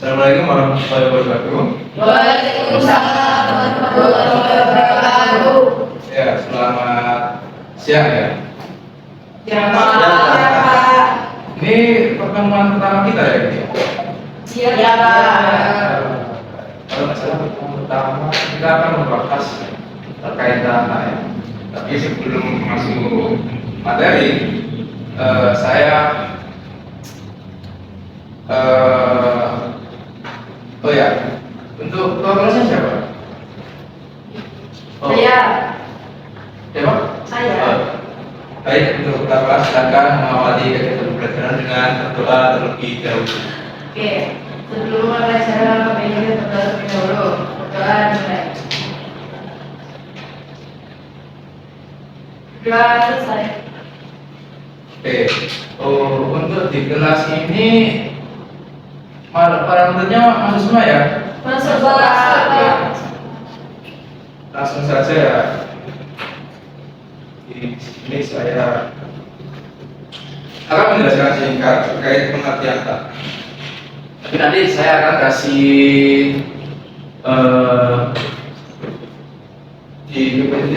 Assalamualaikum warahmatullahi wabarakatuh. Waalaikumsalam warahmatullahi wabarakatuh. Ya, selamat siang ya. Pak. Ini pertemuan pertama kita ya, ini. Iya, Pak. Kalau masalah pertemuan pertama kita akan membahas terkait data ya. Tapi sebelum masuk materi, saya oh ya, untuk kelasnya siapa? Saya. Siapa? Saya. Baik, untuk pertama silakan mengawali kegiatan pembelajaran dengan berdoa terlebih dahulu. Oke, sebelum pembelajaran kami ini berdoa terlebih dahulu. Berdoa dimulai. Doa selesai. Oke, untuk di kelas ini para muridnya masuk semua ya? Masuk Pak. Langsung saja ya. Di sini saya akan menjelaskan singkat terkait pengertian data. Tapi nanti saya akan kasih di PPT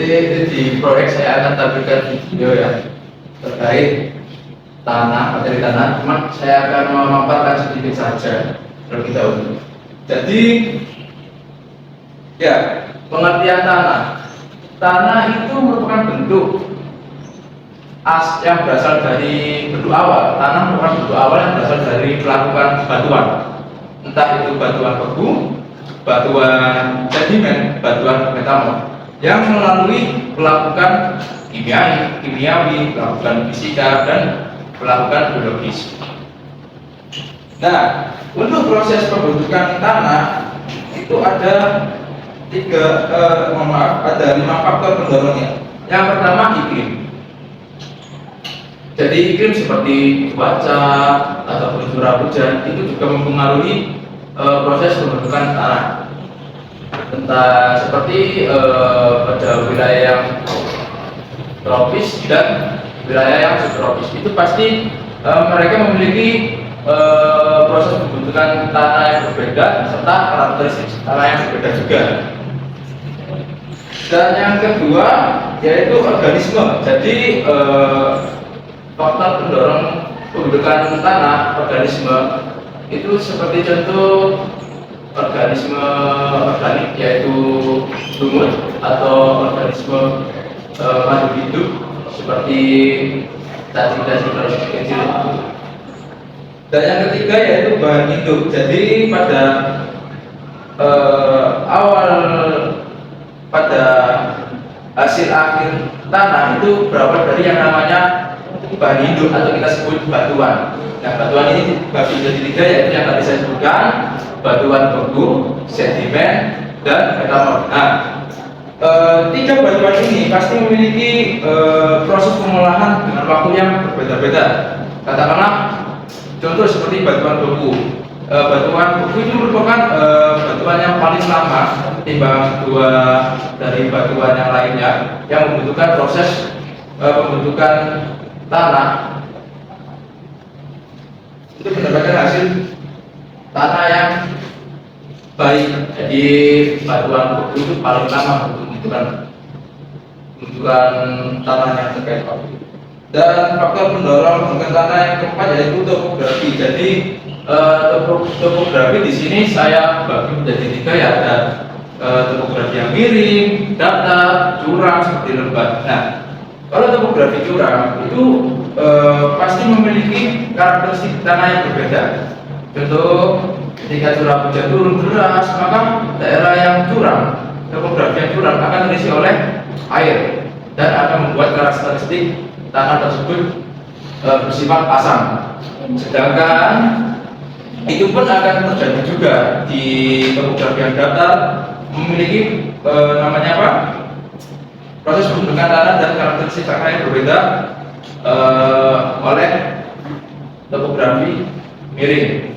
di proyek saya akan tampilkan video ya terkait tanah, materi tanah. Cuma saya akan memaparkan sedikit saja terlebih dahulu. Jadi ya, pengertian tanah. Tanah itu merupakan bentuk yang berasal dari bentuk awal. Tanah merupakan bentuk awal yang berasal dari melakukan batuan, entah itu batuan beku, batuan sedimen, batuan metamorf, yang melalui melakukan kimiawi, melakukan fisika dan melakukan biologis. Nah, untuk proses pembentukan tanah itu ada ada 5 faktor pendorongnya. Yang pertama iklim. Jadi iklim seperti cuaca ataupun curah hujan itu juga mempengaruhi proses pembentukan tanah. Entah seperti pada wilayah yang tropis dan wilayah yang subtropis itu pasti mereka memiliki proses pembentukan tanah yang berbeda serta karakteristik tanah yang berbeda juga. Dan yang kedua yaitu organisme. Jadi faktor pendorong pembentukan tanah organisme itu seperti contoh organisme organik yaitu lumut atau organisme makhluk hidup seperti cacing-cacing kecil. Dan yang ketiga yaitu bahan hidup. Jadi pada hasil akhir tanah itu berawal dari yang namanya bahan hidup atau kita sebut batuan. Nah, batuan ini dibagi menjadi 3 yaitu yang tadi saya sebutkan, batuan beku, sedimen, dan metamorf. Nah, 3 batuan ini pasti memiliki proses pengolahan dengan waktu yang berbeda-beda. Katakanlah contoh seperti batuan beku. Batuan beku itu merupakan batuan yang paling lama ketimbang 2 dari batuan yang lainnya yang membutuhkan proses pembentukan tanah itu mendapatkan hasil tanah yang baik. Jadi batuan beku itu paling lama untuk pembentukan tanah yang terkait waktu. Dan faktor pendorong pembentukan tanah yang keempat yaitu topografi. Jadi topografi di sini saya bagi menjadi 3 ya, ada topografi yang miring, datar, curam seperti lembah. Nah, kalau topografi curam itu pasti memiliki karakteristik tanah yang berbeda. Contoh, ketika curah hujan turun deras, maka daerah yang curam, topografi yang curam akan terisi oleh air dan akan membuat karakteristik tanah tersebut bersifat asam. Sedangkan itu pun akan terjadi juga di topografi yang datar, memiliki namanya apa? Proses pembentukan tanah dan karakteristik tanah yang berbeda oleh topografi miring.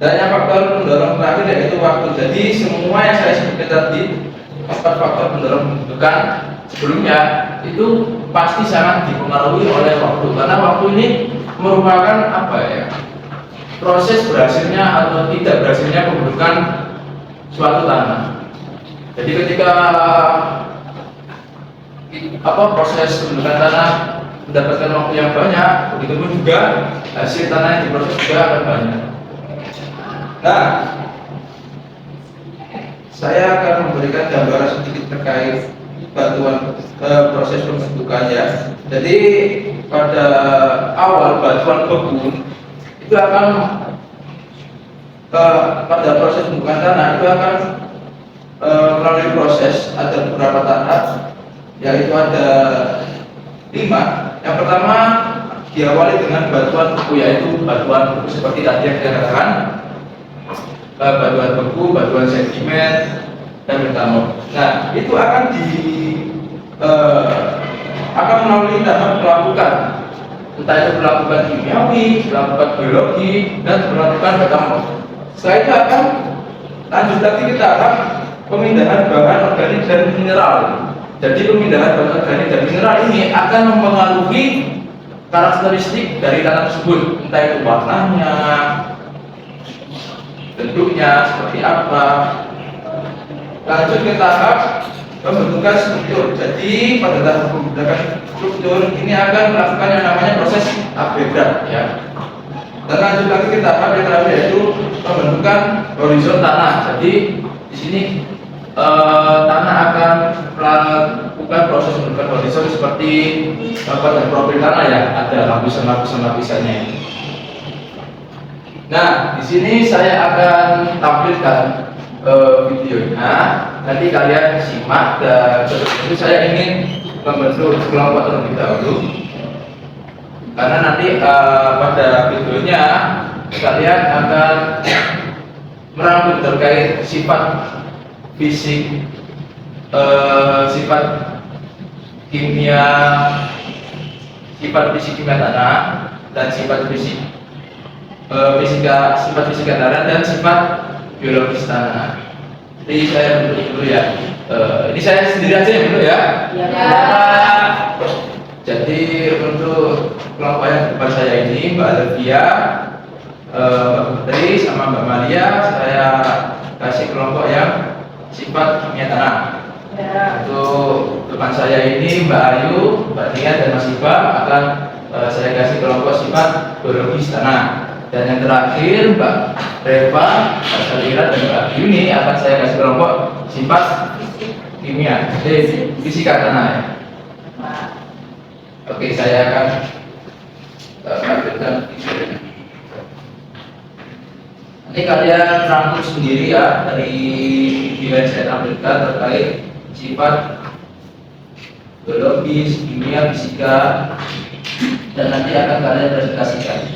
Dan yang faktor pendorong terakhir yaitu waktu. Jadi semua yang saya sebutkan tadi, 4 faktor pendorong pembentukan sebelumnya itu pasti sangat dipengaruhi oleh waktu, karena waktu ini merupakan apa ya, proses berhasilnya atau tidak berhasilnya pembentukan suatu tanah. Jadi ketika proses pembentukan tanah mendapatkan waktu yang banyak, begitu pun juga hasil tanah yang diproses juga akan banyak. Nah, saya akan memberikan gambaran sedikit terkait batuan proses pembentukannya. Jadi pada awal batuan beku itu akan pada proses pembentukan tanah itu akan melalui proses ada beberapa tahap, yaitu ada 5. Yang pertama diawali dengan batuan beku, yaitu batuan beku seperti tadi yang saya katakan, batuan beku, batuan sedimen, dan metamorf. Nah, itu akan melalui tahap melakukan, entah itu melakukan kimiawi, melakukan biologi, dan melakukan metamorf. Setelah itu akan lanjut lagi ke tahap pemindahan bahan organik dan mineral. Jadi pemindahan bahan organik dan mineral ini akan mempengaruhi karakteristik dari tanah tersebut, entah itu warnanya, bentuknya seperti apa. Lanjut ke tahap pembentukan struktur. Jadi pada tahap pembentukan struktur ini akan melakukan yang namanya proses abredat, ya. Dan lanjut lagi ke tahap yang terakhir, yaitu pembentukan horizon tanah. Jadi di sini tanah akan melakukan proses pembentukan horizon seperti pada profil tanah, ya, ada lapisannya. Nah, di sini saya akan tampilkan videonya. Nanti kalian simak, dan itu saya ingin membentuk kelompok terlebih dahulu. Karena nanti pada videonya kalian akan merangkum terkait sifat fisik, sifat kimia, tanah, dan sifat sifat fisika tanah dan sifat biologis tanah. Jadi saya bentuk dulu, ya. Ini saya sendiri aja yang bentuk, ya. Ya. Jadi untuk kelompok yang depan saya ini Mbak Alvia, Mbak Putri, sama Mbak Maria, saya kasih kelompok yang sifat kimia tanah. Ya. Untuk depan saya ini Mbak Ayu, Mbak Nia, dan Mas Iba akan saya kasih kelompok sifat biologis tanah. Dan yang terakhir Mbak Reva, Mbak Salira, dan Mbak Yuni akan saya kasih kelompok sifat kimia, fisika tanah, ya. Oke, saya akan tampilkan videonya. Ini kalian rangkum sendiri, ya, dari video yang saya tampilkan terkait sifat biologis, kimia, fisika, dan nanti akan kalian presentasikan.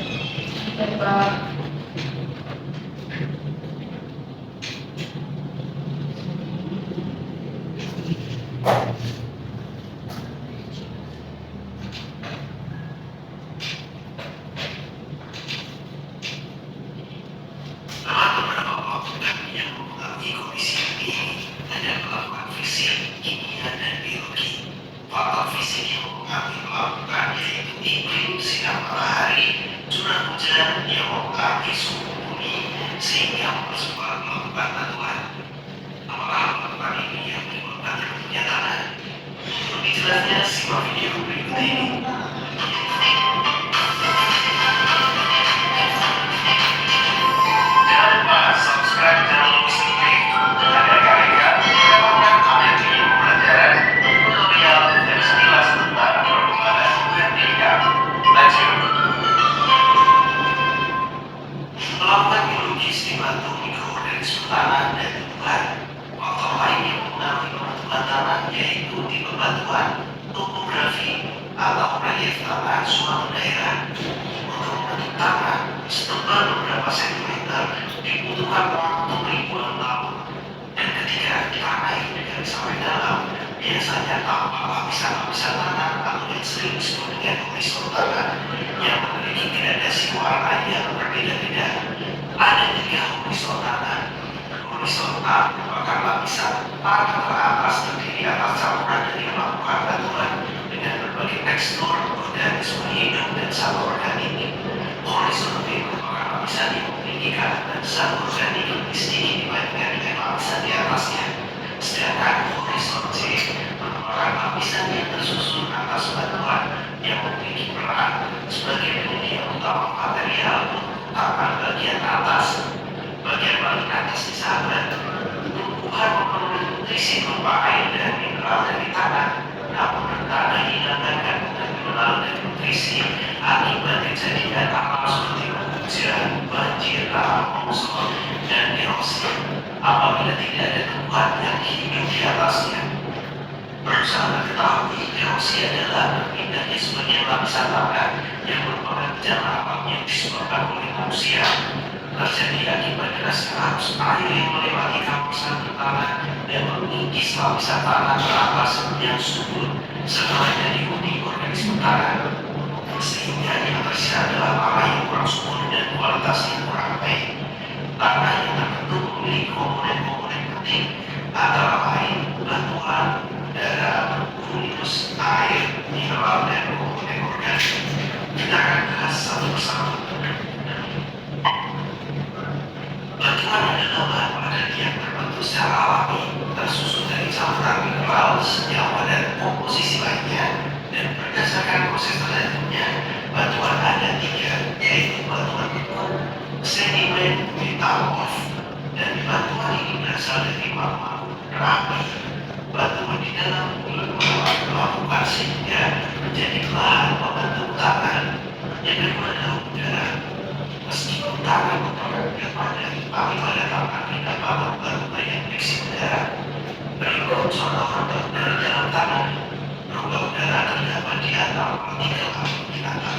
Tekstur organisme hidup dan saluran ini. Horizon merupakan lapisan besar organik lebih sedikit dibandingkan dengan lapisan di atasnya. Sedangkan horizon C merupakan lapisan yang tersusun atas batuan yang memiliki peran sebagai penyedia utama material untuk taman bagian atas. Bagian paling atas di sahabat, tumbuhan memenuhi nutrisi berupa air dan mineral dari tanah, namun tanah hilangkan kandungan mineral dan nutrisi akibat kejadian alam seperti hujan, banjir, tanah longsor, dan erosi. Apabila tidak ada tumbuhan yang hidup di atasnya, perlu sahabat ketahui, erosi adalah berpindahnya sebagian lapisan tanah yang merupakan bencana alam yang disebabkan oleh manusia. Terjadi akibat derasnya arus air yang melewati kawasan tanah dan mengikis lapisan tanah ke atas yang subur setelahnya dihuni organisme tanah, sehingga yang tersisa adalah tanah yang kurang subur dan kualitasnya kurang baik. Tanah yang terbentuk memiliki komponen-komponen penting antara lain batuan, darah, humus, air, mineral, dan komponen organik. Kita akan bahas satu persatu. Batuan adalah bahan padat yang terbentuk secara alami, tersusun dari campuran mineral, senyawa, dan komposisi lainnya. Dan berdasarkan proses tertentunya, batuan ada tiga, yaitu batuan beku, sedimen, metamorf. Dan batuan ini berasal dari magma rapi. Batuan di dalam bumi melakukan sehingga menjadi bahan pembentuk tanah. Yang kedua adalah udara. Meskipun tanah merupakan benda padat, tapi pada tanah terdapat rongga-rongga yang berisi udara. Berikut contoh rongga udara dalam tanah. Rongga udara terdapat di antara partikel atom di tanah,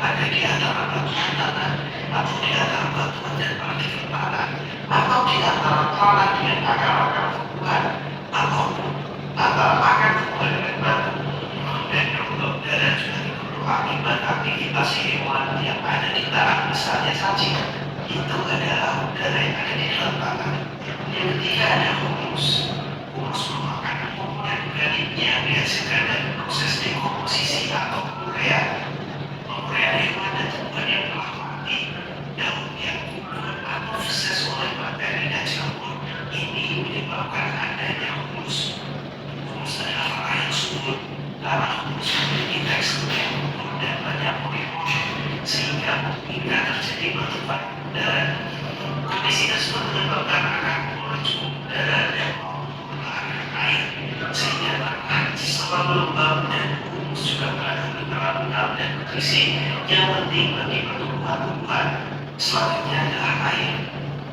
ada di antara batuan tanah, atau di antara batuan dan partikel tanah, atau di antara tanah dengan akar-akar tumbuhan, ataupun antara akar tumbuhan dengan batu. Dan rongga udara juga timbul akibat aktivitas hewan yang ada di tanah, misalnya cacing. Itu adalah udara yang ada di dalam tanah. Yang ketiga ada humus. Humus merupakan komponen organik yang dihasilkan dari proses dekomposisi atau pemuraian. Pemuraian hewan dan tumbuhan yang telah mati, daun yang gugur atau feses oleh bakteri dan jamur, ini menyebabkan adanya humus. Humus adalah tanah yang subur. Tanah humus memiliki tekstur yang lembut dan banyak pori-pori, sehingga memungkinkan terjadi pertumpahan udara. Kondisi tersebut menyebabkan akan mengurangi udara dan mengalirkan air, sehingga tanah selalu lembab dan humus juga mengandung mineral dan nutrisi yang penting bagi pertumbuhan-tumbuhan. Selanjutnya adalah air.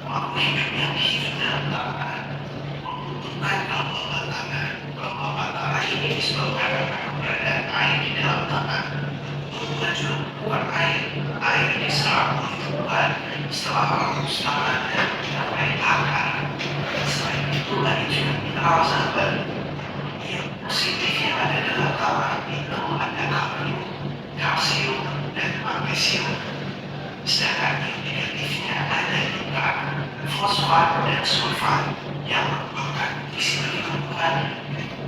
Makhluk hidup yang hidup dalam tanah membutuhkan kelembaban tanah. Kelembaban tanah ini disebabkan karena keberadaan air di dalam tanah. Tumbuhan juga membutuhkan air. Air diserap oleh tumbuhan setelah halus tanah dan mencapai akar. Selain itu, ada juga mineral sahabat. Yang positif yang ada dalam tanah itu ada kalium, kalsium, dan magnesium. Sedangkan yang negatifnya ada nitrat, fosfat, dan sulfat yang merupakan nutrisi bagi tumbuhan.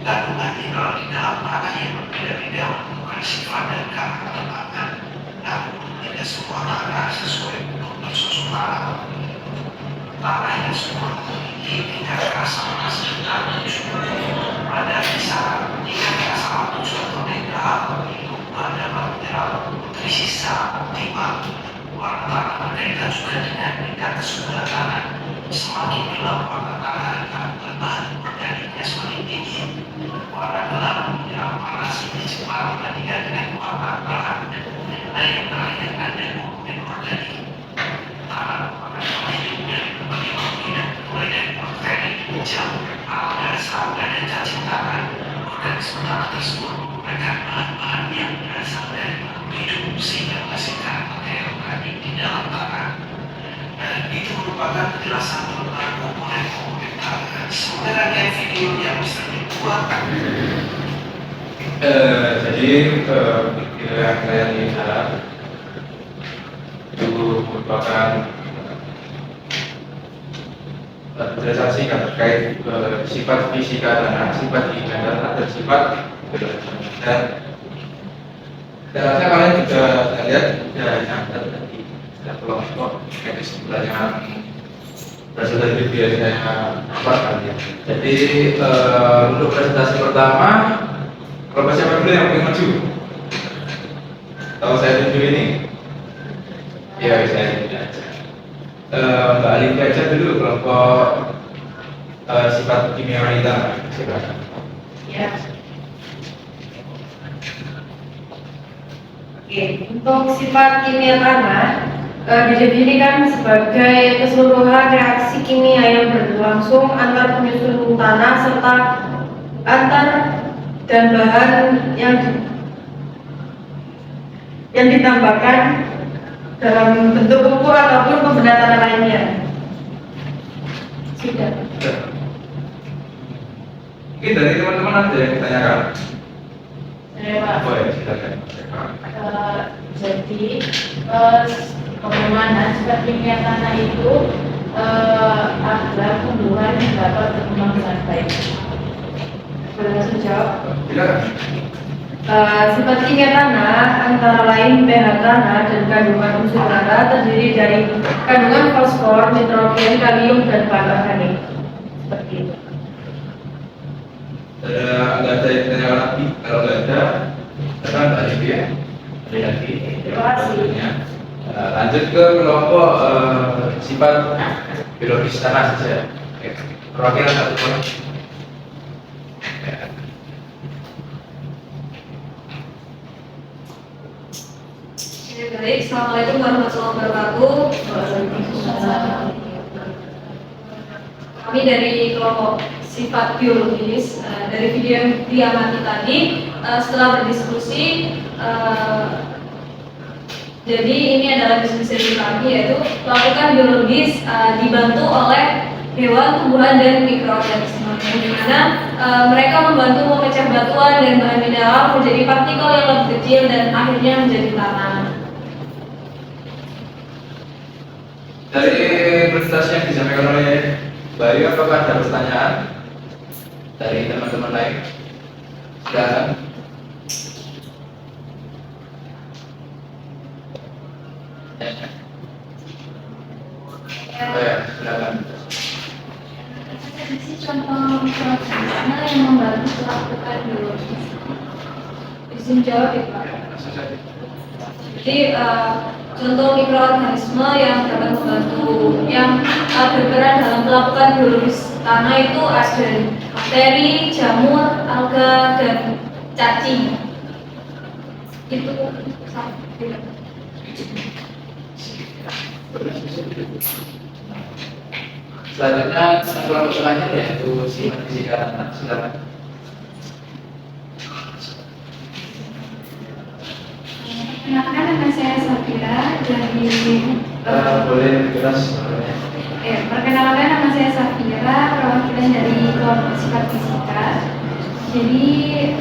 Kandungan mineral di dalam tanah yang berbeda-beda menentukan sifat dan karakter tanah. Namun tidak semua tanah sesuai bentuk bersusun tanah. Tanah yang subur memiliki tingkat keasaman sekitar 7. Pada kisaran tingkat keasaman 7 atau netral, tumbuhan dapat mineral nutrisi secara optimal. Warna tanah berkaitan juga dengan tingkat kesuburan tanah. Semakin gelap warna tanah, kandungan bahan organiknya semakin tinggi. Warna gelap mineral panas lebih cepat dibandingkan dengan warna terang. Dan yang terakhir ada komponen organik. Tanah merupakan tempat hidup dari berbagai makhluk hidup, mulai dari bakteri, jamur, alga, serangga, dan cacing tanah. Organisme tanah tersebut menggunakan bahan-bahan yang berasal dari makhluk hidup sehingga menghasilkan material organik di dalam tanah. Dan itu merupakan penjelasan tentang komponen-komponen tanah. Semoga rangkaian video yang bisa dibuat. Jadi video yang saya lihat itu merupakan penjelasan singkat terkait sifat fisika tanah, sifat kimia tanah, dan sifat geologi. Dan saya rasa kalian juga lihat sudah nyatet tadi, sudah kelompok kesimpulan yang berasal dari biar saya paparkan ya. Jadi untuk presentasi pertama, kalau siapa dulu yang ingin maju? Tahu saya tunjuk ini? Ya, saya tunjuk aja. Mbak Alif aja dulu kelompok sifat kimia wanita. Silakan. Ya. Oke, untuk sifat kimia tanah didefinisikan sebagai keseluruhan reaksi kimia yang berlangsung antar penyusun tanah serta antar dan bahan yang ditambahkan dalam bentuk pupuk ataupun pembenda tanah lainnya. Sudah. Mungkin dari teman-teman ada yang ditanyakan? Saya Pak. Oh ya, silakan. Jadi bagaimana sifat kimia tanah itu agar tumbuhan dapat berkembang dengan baik. Boleh jawab? Silakan. Sifat kimia tanah antara lain pH tanah dan kandungan unsur tanah terdiri dari kandungan fosfor, nitrogen, kalium, dan bahan organik. Seperti itu. Nggak ada yang ditanyakan lagi? Kalau nggak ada, silakan Mbak Alif ya. Ada lagi? Terima kasih. Lanjut ke kelompok sifat biologis tanah saja. Perwakilan satu orang. Baik, assalamualaikum warahmatullahi wabarakatuh. Kami dari kelompok sifat biologis dari video yang diamati tadi setelah berdiskusi. Jadi ini adalah diskusi kami, yaitu melakukan biologis dibantu oleh hewan, tumbuhan, dan mikroorganisme, di mana mereka membantu memecah batuan dan bahan mineral menjadi partikel yang lebih kecil dan akhirnya menjadi tanah. Dari presentasi yang disampaikan oleh Bayu, apakah ada pertanyaan dari teman-teman lain? Silakan. Ya, silakan. Ini contoh mikroorganisme yang membantu melakukan biologis. Izin jawab ya Pak. Jadi contoh mikroorganisme yang dapat membantu yang berperan dalam melakukan biologis tanah itu ada bakteri, jamur, alga, dan cacing. Itu Selanjutnya kelompok selanjutnya yaitu sifat fisika tanah. Silakan. Perkenalkan, nama saya Safira dari Boleh jelas. perkenalkan, nama saya Safira, perwakilan dari kelompok sifat fisika. Jadi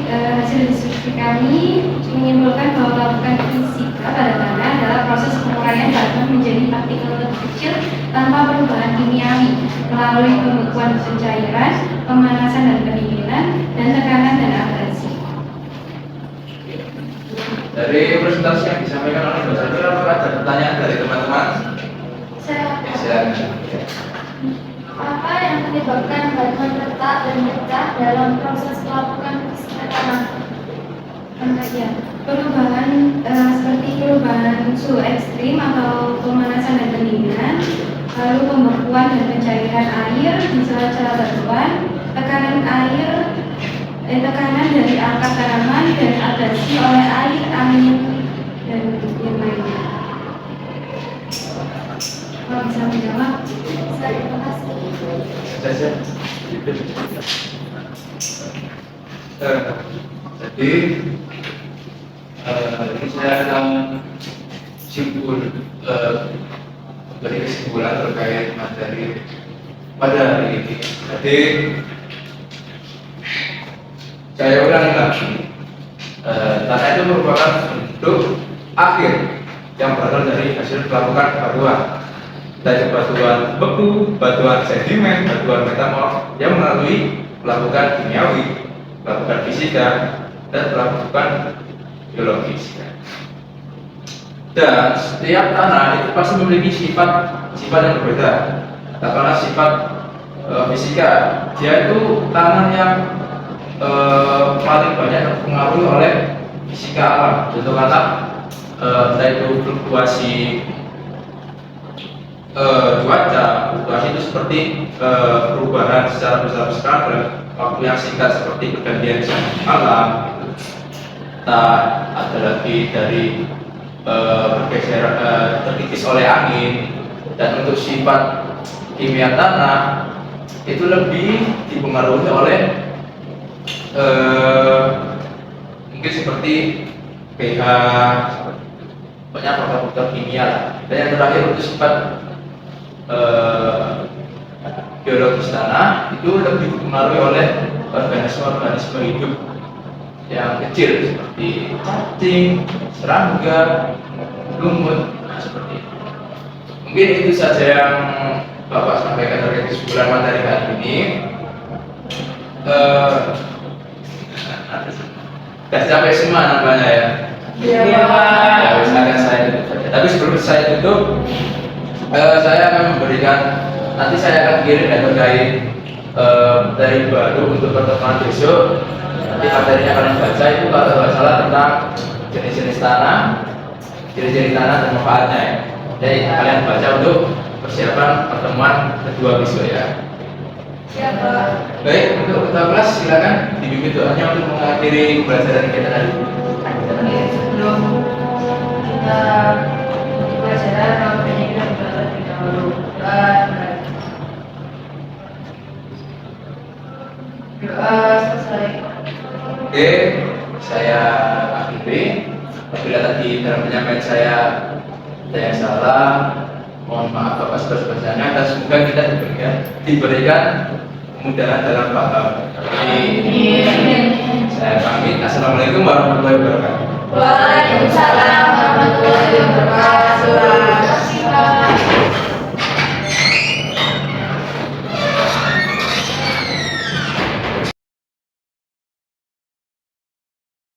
hasil diskusi kami menyimpulkan bahwa melakukan fisika pada tanah adalah proses penguraian batu menjadi partikel lebih kecil tanpa perubahan kimiawi melalui pembekuan pencairan, pemanasan dan pendinginan, dan tekanan dan abrasi. Dari presentasi yang disampaikan oleh Mbak Safira, apakah ada pertanyaan dari teman-teman? Silakan. Apa yang menyebabkan batuan retak dan pecah dalam proses melakukan fisika tanah? Perubahan seperti perubahan suhu ekstrim atau pemanasan dan pendinginan, lalu pembekuan dan pencairan air di celah-celah batuan, tekanan dari angkat tanaman dan abrasi oleh air, angin, dan yang lainnya. Kalau bisa menjawab, saya terima kasih. Saja. Jadi ini saya akan beri kesimpulan terkait materi pada hari ini. Jadi saya ulangi lagi, tanah itu merupakan bentuk akhir yang berasal dari hasil pelapukan batuan. Dari batuan beku, batuan sedimen, batuan metamorf yang melalui pelapukan kimiawi, pelapukan fisika, dan pelapukan biologis. Dan setiap tanah itu pasti memiliki sifat yang berbeda. katakanlah sifat fisika, dia itu tanah yang paling banyak terpengaruhi oleh fisika alam. Contoh kata entah itu fluktuasi cuaca, fluktuasi itu seperti perubahan secara besar-besaran waktu yang singkat seperti pergantian jam malam. Nah, ada lagi dari bergeser terkikis oleh angin. Dan untuk sifat kimia tanah itu lebih dipengaruhi oleh mungkin seperti pH, banyak faktor kimia lah. Dan yang terakhir untuk sifat biologis tanah itu lebih dipengaruhi oleh organisme-organisme hidup yang kecil seperti cacing, serangga, lumut, seperti itu. Mungkin itu saja yang Bapak sampaikan terkait kesimpulan materi hari ini. Sudah sampai semua namanya ya. Iya, Pak. Ya, misalkan saya tutup saja. Tapi sebelum saya tutup, saya akan memberikan, nanti saya akan kirim ya terkait materi baru untuk pertemuan besok. Nanti materinya kalian baca itu kalau tidak salah tentang jenis-jenis tanah, ciri-ciri tanah dan manfaatnya ya. Jadi kalian baca untuk persiapan pertemuan kedua besok ya. Siapa? Baik, untuk ketua kelas silakan dibimbing doanya untuk mengakhiri pembelajaran kita tadi. Oke, sebelum kita mulai pelajaran, makanya kita berdoa terlebih dahulu. Doa selesai. Oke, saya akhiri. Apabila tadi dalam penyampaian saya ada yang salah, mohon maaf Bapak sebesar-besarnya, dan semoga kita diberikan kemudahan dalam paham. Saya pamit. Assalamualaikum warahmatullahi wabarakatuh. Waalaikumsalam warahmatullahi wabarakatuh.